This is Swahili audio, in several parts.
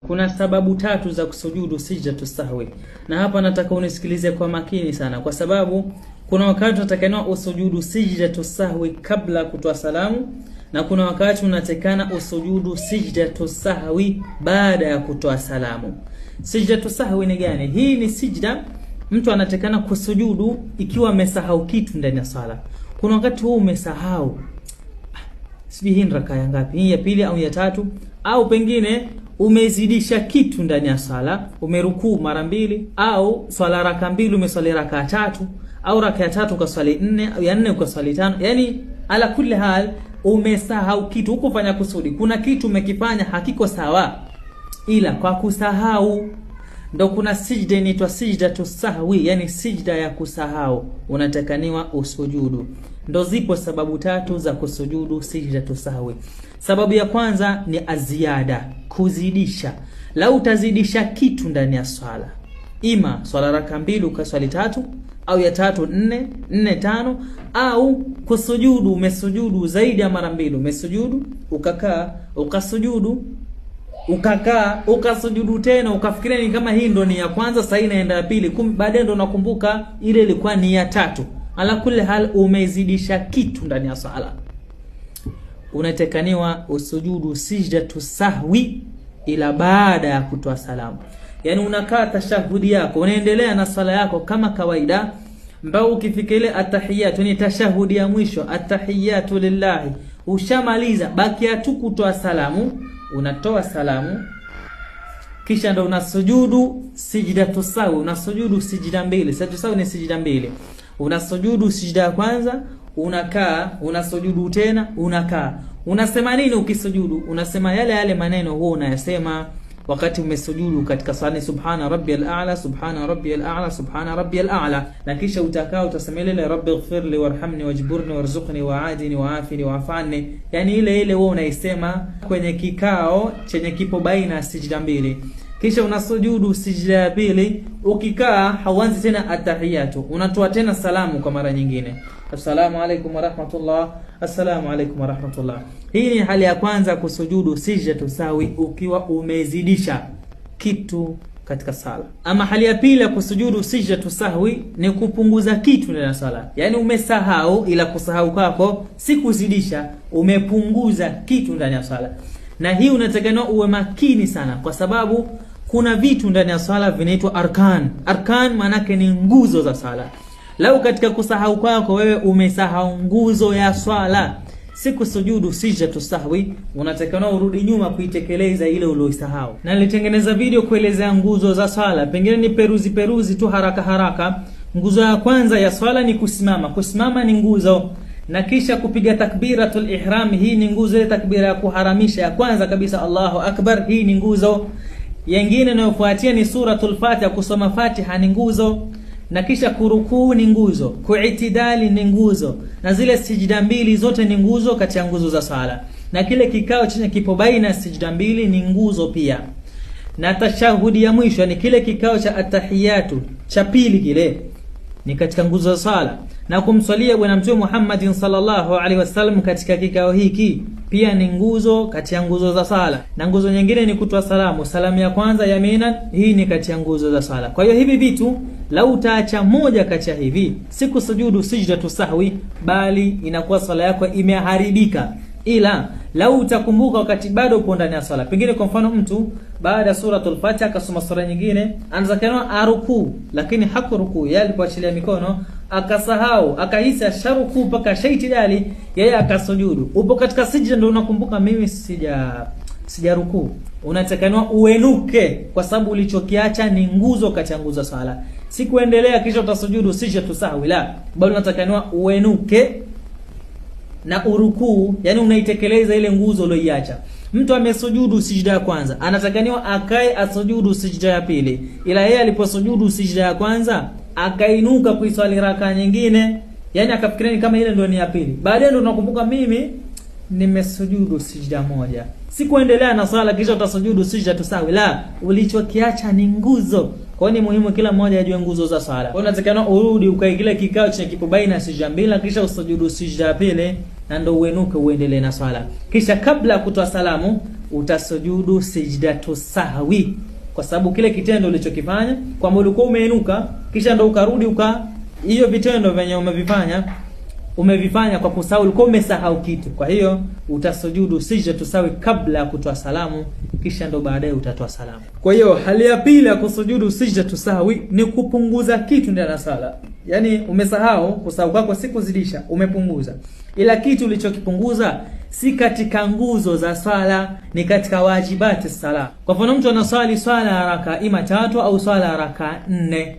Kuna sababu tatu za kusujudu sijda sahwi. Na hapa nataka unisikilize kwa makini sana, kwa sababu kuna wakati unatakana usujudu sijda sahwi kabla kutoa salamu, na kuna wakati unatakana usujudu sijda sahwi baada ya kutoa salamu. Sijda sahwi ni gani? Hii ni sijda mtu anatakana kusujudu ikiwa amesahau kitu ndani ya sala. Kuna wakati huu umesahau, sijui hii raka ya ngapi, hii ya pili au ya tatu, au pengine umezidisha kitu ndani ya sala, umerukuu mara mbili, au swala raka mbili umeswali raka tatu, au raka ya tatu ukaswali 4, au ya 4 ukaswali 5. Yani ala kulli hal umesahau kitu, hukufanya kusudi. Kuna kitu umekifanya hakiko sawa, ila kwa kusahau ndo kuna sijda inaitwa sijda sahwi, yani sijda ya kusahau, unatakaniwa usujudu. Ndo zipo sababu tatu za kusujudu sijda sahwi. Sababu ya kwanza ni aziada, kuzidisha. Lau utazidisha kitu ndani ya swala, ima swala raka mbili ukaswali 3, au ya 3 4, 4 5, au kusujudu umesujudu zaidi ya mara mbili, umesujudu ukakaa, ukasujudu ukakaa, ukasujudu tena, ukafikiria ni kama hii ndo ni ya kwanza, sasa inaenda ya pili, baadaye ndo unakumbuka ile ilikuwa ni ya 3. Ala kulli hal umezidisha kitu ndani ya sala, unatekaniwa usujudu sijda sahwi ila baada ya kutoa salamu. Yani unakaa tashahudi yako, unaendelea na sala yako kama kawaida, mbao ukifika ile atahiyatu, ni tashahudi ya mwisho, atahiyatu lillahi, ushamaliza, bakia tu kutoa salamu. Unatoa salamu, kisha ndo unasujudu sijda sahwi. Unasujudu sijda mbili. Sijda sahwi ni sijda mbili. Unasujudu sijda ya kwanza, unakaa, unasujudu tena, unakaa. Unasema nini ukisujudu? Unasema yale yale maneno huo unayasema wakati umesujudu katika swala, subhana rabbiyal a'la, subhana rabbiyal a'la, subhana rabbiyal a'la. Na kisha utakaa utasema ile rabbighfirli warhamni wajburni warzuqni wa'adini wa'afini wa'afani. Yani ile ile wewe unaisema kwenye kikao chenye kipo baina sijda mbili. Kisha unasujudu sijda ya pili, ukikaa hauanzi tena atahiyatu, unatoa tena salamu kwa mara nyingine, assalamu alaykum wa rahmatullah, assalamu alaykum wa rahmatullah. Hii ni hali ya kwanza kusujudu sijda sahwi ukiwa umezidisha kitu katika sala. Ama hali ya pili ya kusujudu sijda sahwi ni kupunguza kitu ndani ya sala. Yani umesahau, ila kusahau kwako si kuzidisha, umepunguza kitu ndani ya sala. Na hii unatakana uwe makini sana, kwa sababu kuna vitu ndani ya sala vinaitwa arkan. Arkan manake ni nguzo za sala. Lau katika kusahau kwako wewe umesahau nguzo ya swala, siku sujudu sijda sahwi, unatakana urudi nyuma kuitekeleza ile uliyosahau. Na nilitengeneza video kuelezea nguzo za swala, pengine ni peruzi tu haraka haraka. Nguzo ya kwanza ya swala ni kusimama. Kusimama ni nguzo. Na kisha kupiga takbiratul ihram, hii ni nguzo. Ile takbira ya kuharamisha ya kwanza kabisa, Allahu akbar, hii ni nguzo. Nyingine inayofuatia ni suratul Fatiha, kusoma Fatiha ni nguzo. Na kisha kurukuu ni nguzo, kuitidali ni nguzo, na zile sijda mbili zote ni nguzo kati ya nguzo za sala. Na kile kikao chenye kipo baina sijda mbili ni nguzo pia. Na tashahudi ya mwisho ni kile kikao cha atahiyatu cha pili, kile ni katika nguzo za sala. Na kumswalia bwana Mtume Muhammadin sallallahu alaihi wasallam katika kikao hiki pia ni nguzo kati ya nguzo za sala. Na nguzo nyingine ni kutoa salamu. Salamu ya kwanza yaminan, hii ni kati ya nguzo za sala. Kwa hiyo hivi vitu lau utaacha moja kati ya hivi, si kusujudu sijda sahwi, bali inakuwa sala yako imeharibika. Ila lau utakumbuka wakati bado upo ndani ya sala, pengine kwa mfano mtu baada ya suratul Fatiha akasoma sura nyingine, anazakana aruku lakini hakuruku, yeye alipoachilia mikono akasahau, akahisi asharuku mpaka shaitidali, yeye akasujudu. Upo katika sijda ndio unakumbuka mimi sija ruku. Unatakaniwa uenuke, kwa sababu ulichokiacha ni nguzo kati ya nguzo za sala. Si kuendelea kisha utasujudu sijda sahwi, la, bali unatakaniwa uenuke na urukuu, yani unaitekeleza ile nguzo uliyoiacha. Mtu amesujudu sijda ya kwanza, anatakaniwa akae asujudu sijda ya pili, ila yeye aliposujudu sijda ya kwanza akainuka kuiswali raka nyingine, yani akafikiria kama ile ndio ni ya pili. Baadaye ndio unakumbuka mimi nimesujudu sijda moja. Si kuendelea na swala kisha utasujudu sijda sahwi, la, ulichokiacha ni nguzo. Kwa ni muhimu kila mmoja ajue nguzo za swala. Kwa unatakana urudi ukae kile kikao chenye kipo baina sijda mbili, kisha usujudu sijda ya pili, na ndo uenuke uendelee na swala. Kisha kabla kutoa salamu utasujudu sijdatu sahwi, kwa sababu kile kitendo ulichokifanya kwamba ulikuwa umeinuka kisha ndo ukarudi hiyo vitendo venye umevifanya kwa kusahau, ulikuwa umesahau kitu. Kwa hiyo utasujudu sijdatu sahwi kabla ya kutoa salamu, kisha ndo baadaye utatoa salamu. Kwa hiyo hali ya pili ya kusujudu sijdatu sahwi ni kupunguza kitu ndani ya sala. Yaani umesahau, kusahau kwako si kuzidisha, umepunguza. Ila kitu ulichokipunguza si katika nguzo za swala, ni katika wajibati sala. Kwa mfano mtu anaswali swala ya raka ima 3 au swala ya raka 4.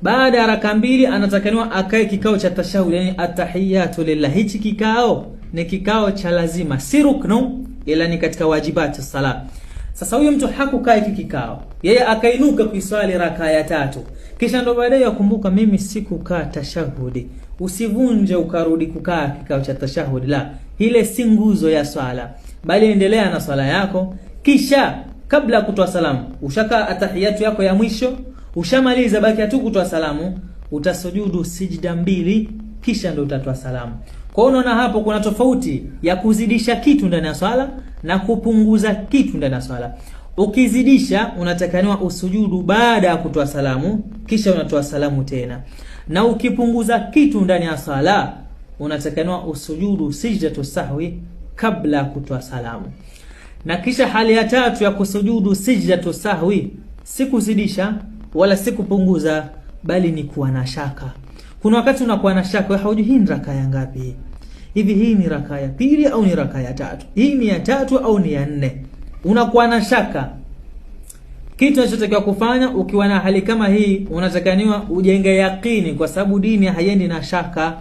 Baada ya raka 2 anatakaniwa akae kikao cha tashahud, yani atahiyatu lillah. Hichi kikao ni kikao cha lazima, si ruknu, ila ni katika wajibati sala. Sasa huyo mtu hakukaa hiki kikao, yeye akainuka kuiswali raka ya 3, kisha ndo baadaye yakumbuka, mimi sikukaa tashahudi. Usivunje ukarudi kukaa kikao cha tashahudi, la, ile si nguzo ya swala, bali endelea na swala yako. Kisha kabla ya kutoa salamu, ushaka atahiyatu yako ya mwisho, ushamaliza, baki tu kutoa salamu, utasujudu sijda 2, kisha ndo utatoa salamu. Kwa hiyo unaona hapo kuna tofauti ya kuzidisha kitu ndani ya swala na kupunguza kitu ndani ya swala. Ukizidisha unatakaniwa usujudu baada ya kutoa salamu, kisha unatoa salamu tena. Na ukipunguza kitu ndani ya swala unatakaniwa usujudu sijdatu sahwi kabla ya kutoa salamu. Na kisha hali ya tatu ya kusujudu sijdatu sahwi si kuzidisha wala si kupunguza, bali ni kuwa na shaka. Kuna wakati unakuwa na shaka, wewe haujui hii ni raka ya ngapi? Hivi hii ni raka ya 2 au ni raka ya 3? Hii ni ya 3 au ni ya 4? Unakuwa na shaka. Kitu unachotakiwa kufanya ukiwa na hali kama hii, unatakaniwa ujenge yaqini, kwa sababu dini haiendi na shaka.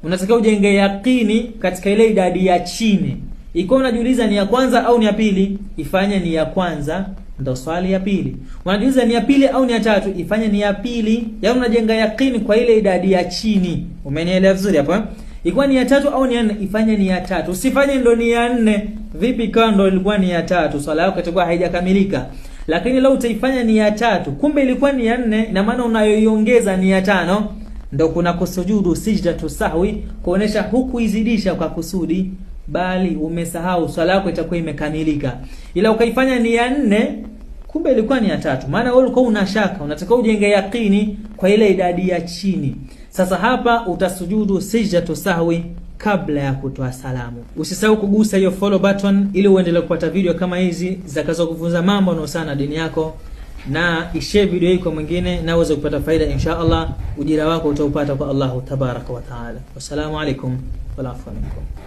Unatakiwa ujenge yaqini katika ile idadi ya chini. Ikiwa unajiuliza ni ya kwanza au ni ya pili, ifanye ni ya kwanza, ndo swali ya pili. Unajiuliza ni ya pili au ni ya 3, ifanye ni ya pili. Yaani unajenga yaqini kwa ile idadi ya chini. Umenielewa vizuri hapo? Ikiwa ni ya 3 au ni ya 4, ifanye ni ya 3. Usifanye ndo ni ya 4. Vipi kama ndo ilikuwa ni ya 3? Swala yako itakuwa haijakamilika. Lakini leo utaifanya ni ya 3, kumbe ilikuwa ni ya 4, na maana unayoiongeza ni ya 5, ndo kuna kusujudu sijdatu sahwi, kuonesha hukuizidisha kwa kusudi, bali umesahau, swala yako itakuwa imekamilika. Ila ukaifanya ni ya 4, kumbe ilikuwa ni ya 3, maana wewe ulikuwa una shaka, unataka ujenge yaqini kwa ile idadi ya chini. Sasa hapa utasujudu sijdatu sahwi kabla ya kutoa salamu. Usisahau kugusa hiyo follow button ili uendelee kupata video kama hizi zitakazokufunza mambo yanayohusiana na dini yako, na ishare video hii kwa mwingine na uweze kupata faida insha Allah. Ujira wako utaupata kwa Allah tabaraka wa taala. Wassalamu alaikum wa rahmatullahi.